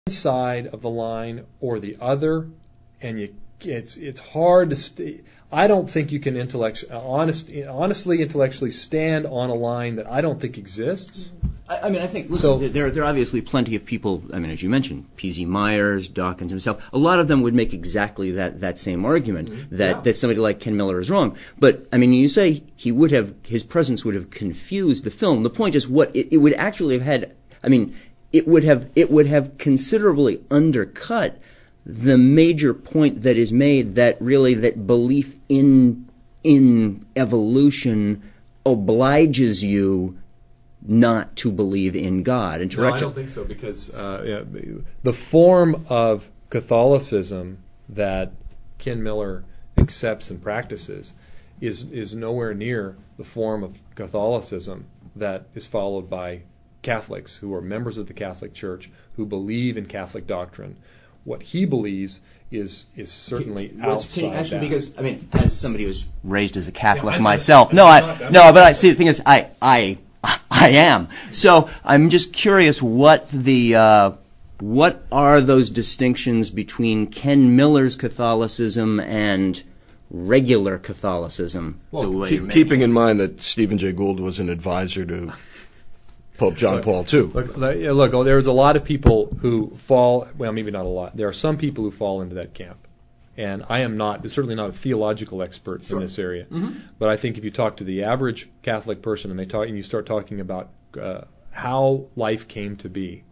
side of the line or the other, and it's hard to I don't think you can honestly intellectually stand on a line that I don't think exists. I mean, I think, listen, there are obviously plenty of people, I mean, as you mentioned, P.Z. Myers, Dawkins himself, a lot of them would make exactly that same argument, that somebody like Ken Miller is wrong. But, I mean, you say his presence would have confused the film. The point is it would actually have had, I mean, it would have considerably undercut the major point that is made, that really that belief in evolution obliges you not to believe in God. And no, I don't think so, because the form of Catholicism that Ken Miller accepts and practices is nowhere near the form of Catholicism that is followed by Catholics who are members of the Catholic Church, who believe in Catholic doctrine. What he believes is certainly outside actually, that. because, I mean, as somebody who was raised as a Catholic myself, but I see, the thing is, I am. So I'm just curious what are those distinctions between Ken Miller's Catholicism and regular Catholicism? Well, keeping in mind that Stephen Jay Gould was an advisor to Pope John Paul II. Look, there's a lot of people who fall, well, maybe not a lot. There are some people who fall into that camp. And I am certainly not a theological expert in this area. Mm-hmm. But I think if you talk to the average Catholic person and you start talking about how life came to be,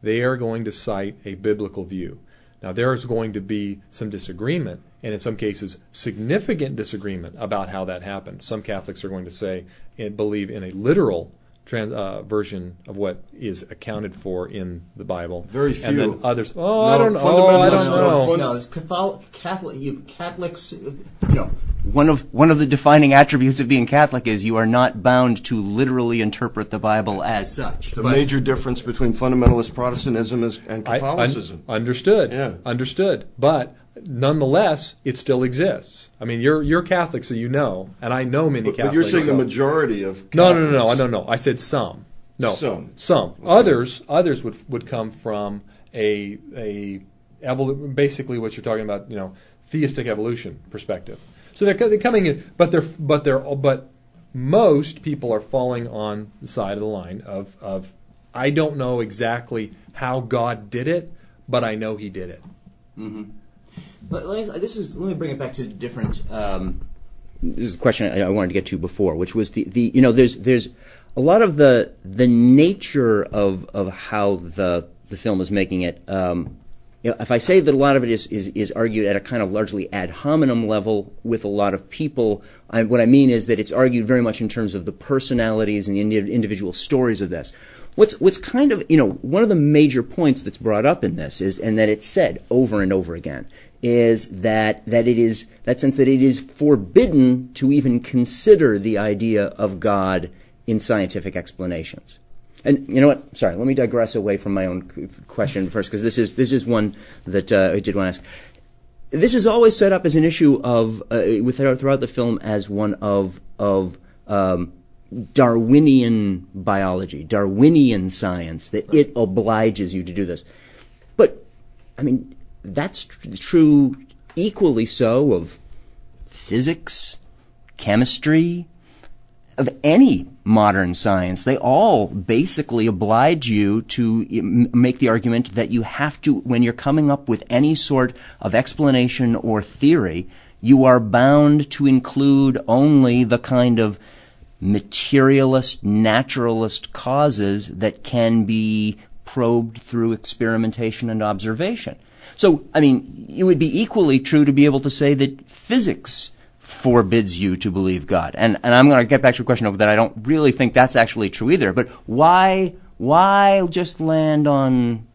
they are going to cite a biblical view. Now, there is going to be some disagreement, and in some cases, significant disagreement about how that happened. Some Catholics are going to say and believe in a literal version of what is accounted for in the Bible. Very few. And then others, I don't know. No, Catholics, one of the defining attributes of being Catholic is you are not bound to literally interpret the Bible as such. The major difference between fundamentalist Protestantism and Catholicism. Understood. Yeah. Understood. But nonetheless, it still exists. I mean, you're Catholic, so you know, and I know many Catholics. But you're saying the majority of Catholics. No. I said some. No, some. Okay. Others would come from basically what you're talking about, theistic evolution perspective. So they're coming in, but most people are falling on the side of the line of I don't know exactly how God did it, but I know He did it. Mm-hmm. But let me bring it back to different. This is a question I wanted to get to before, which was there's a lot of the nature of how the film is making it. If I say that a lot of it is argued at a kind of largely ad hominem level with a lot of people, what I mean is that it's argued very much in terms of the personalities and the individual stories of this. What's kind of, one of the major points that's brought up in this is, and that it's said over and over again, is that it is forbidden to even consider the idea of God in scientific explanations. And you know what? Sorry, let me digress away from my own question first, because this is one that I did want to ask. This is always set up as an issue of throughout the film as one of Darwinian biology, Darwinian science, that it obliges you to do this. But I mean, that's true equally so of physics, chemistry, of any modern science. They all basically oblige you to make the argument that you have to, when you're coming up with any sort of explanation or theory, you are bound to include only the kind of materialist, naturalist causes that can be probed through experimentation and observation. So, I mean, it would be equally true to be able to say that physics forbids you to believe God. And I'm going to get back to a question of that. I don't really think that's actually true either. But why just land on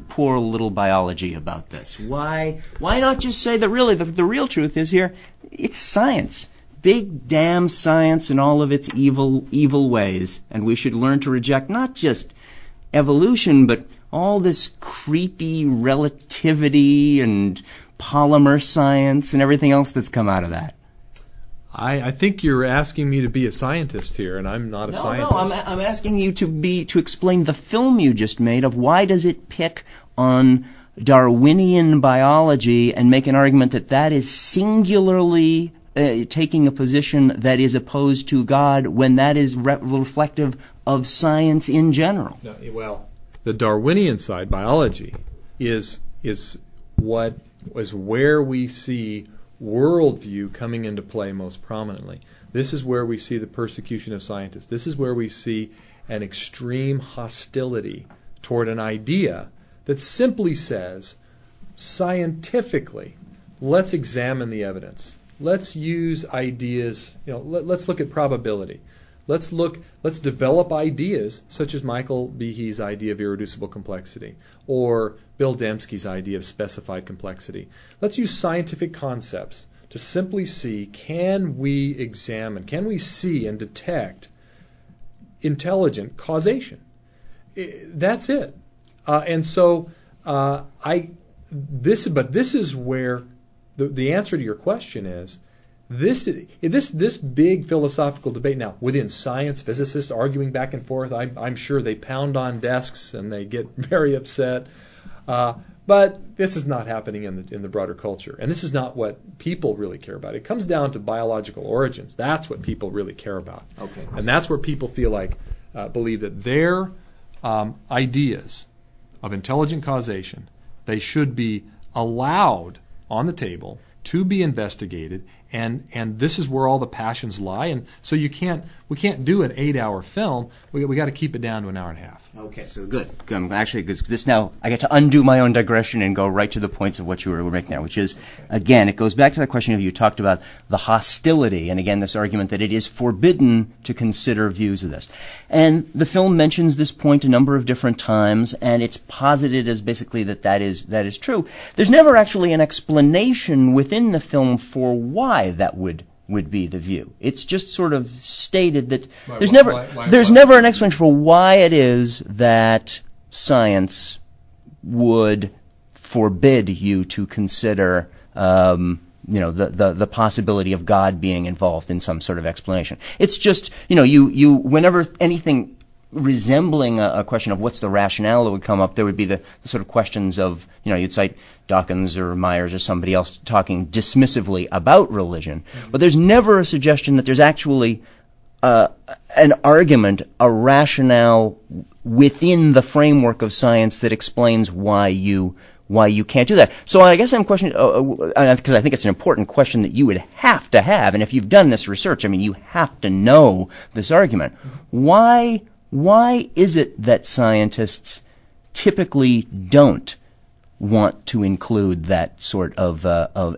poor little biology about this? Why not just say that really the real truth is here? It's science. Big damn science and all of its evil ways. And we should learn to reject not just evolution, but all this creepy relativity and polymer science and everything else that's come out of that. I think you're asking me to be a scientist here, and I'm not a scientist. No, I'm asking you to explain the film you just made of why does it pick on Darwinian biology and make an argument that that is singularly taking a position that is opposed to God when that is reflective of science in general. No, well, the Darwinian side, biology, is where we see worldview coming into play most prominently. This is where we see the persecution of scientists. This is where we see an extreme hostility toward an idea that simply says, scientifically, let's examine the evidence. Let's use ideas, let's look at probability. Let's develop ideas such as Michael Behe's idea of irreducible complexity or Bill Dembski's idea of specified complexity. Let's use scientific concepts to simply see, can we see and detect intelligent causation? That's it. This is where the answer to your question is. This big philosophical debate now within science, physicists arguing back and forth. I'm sure they pound on desks and they get very upset. But this is not happening in the broader culture, and this is not what people really care about. It comes down to biological origins. That's what people really care about. Okay. And that's where people feel like believe that their ideas of intelligent causation, they should be allowed on the table to be investigated, and this is where all the passions lie. And so we can't do an 8-hour film. We got to keep it down to an hour and a half. Okay, so good. Actually, this now I get to undo my own digression and go right to the points of what you were making there, which is, again, it goes back to the question of you talked about the hostility, and again, this argument that it is forbidden to consider views of this. And the film mentions this point a number of different times, and it's posited as basically that is true. There's never actually an explanation within the film for why that would be the view. It's just sort of stated that there's never an explanation for why it is that science would forbid you to consider the possibility of God being involved in some sort of explanation. It's just, you whenever anything resembling a question of what's the rationale that would come up, there would be the sort of questions of, you'd cite Dawkins or Myers or somebody else talking dismissively about religion, but there's never a suggestion that there's actually an argument, a rationale within the framework of science that explains why you can't do that. So I guess I'm questioning, because I think it's an important question that you would have to have, and if you've done this research, you have to know this argument. Why is it that scientists typically don't want to include that sort of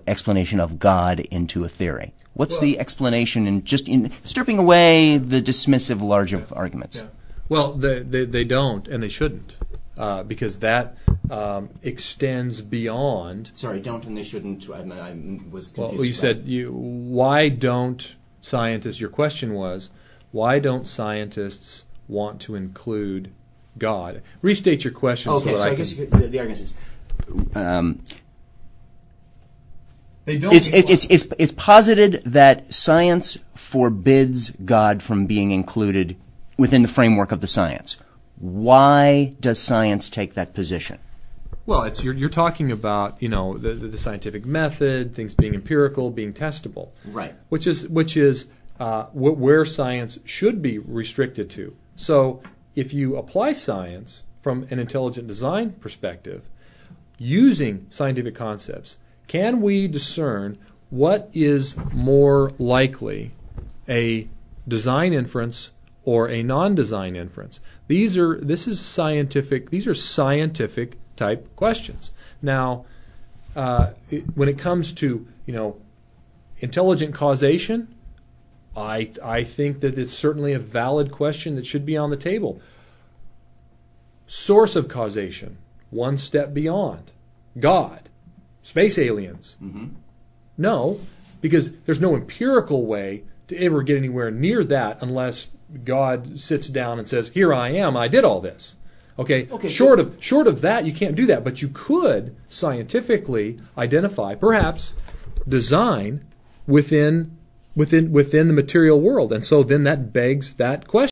explanation of God into a theory? What's the explanation in stripping away the dismissive large of arguments? Yeah. Well, they don't, and they shouldn't, because that extends beyond. Sorry, don't and they shouldn't. I was confused. Well, you said why don't scientists? Your question was, why don't scientists want to include God? Restate your question. Okay, so I guess the argument is. They don't. It's posited that science forbids God from being included within the framework of the science. Why does science take that position? Well, you're talking about the scientific method, things being empirical, being testable, right? Which is where science should be restricted to. So if you apply science from an intelligent design perspective, using scientific concepts, can we discern what is more likely, a design inference or a non-design inference? These are scientific type questions. Now, when it comes to intelligent causation, I think that it's certainly a valid question that should be on the table. Source of causation, one step beyond. God, space aliens. Mm-hmm. No, because there's no empirical way to ever get anywhere near that unless God sits down and says, "Here I am, I did all this." Okay. Short of that, you can't do that. But you could scientifically identify, perhaps design within the material world, and so then that begs that question.